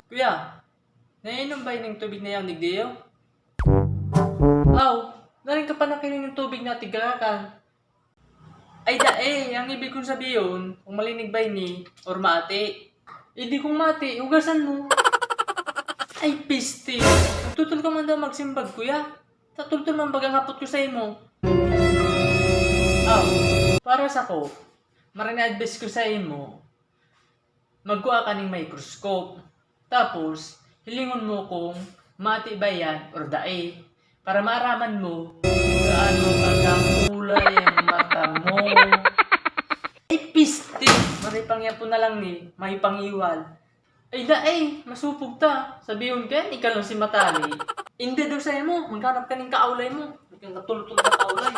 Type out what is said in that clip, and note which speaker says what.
Speaker 1: Kuya, nainom ba yung tubig na yan, nigdiyo? Aw, narin ka pa nakinig ng tubig na tigakan. Ay ang ibig kong sabihin, kung malinig ba ni or mati. Hindi kong mati, ugasan mo. Ay, piste. Nagtutol ka man daw magsimbag, kuya. Tatultol man bagang hapot ko sa imo. Aw, para sa ko, marin-advise ko sa imo, magkuha ka ng microscope. Tapos, hilingon mo kung mati ba yan or dae. Para maaraman mo gaano kulay ang mata mo. Ay, piste! Maripangyapo na lang ni, may pangiwal. Ay, masupog ta. Sabihin ka, ikaw lang si Matali. Hindi daw sa'yo mo, maghanap ka ng kaawlay mo. Huwag kang katulog na kaawlay.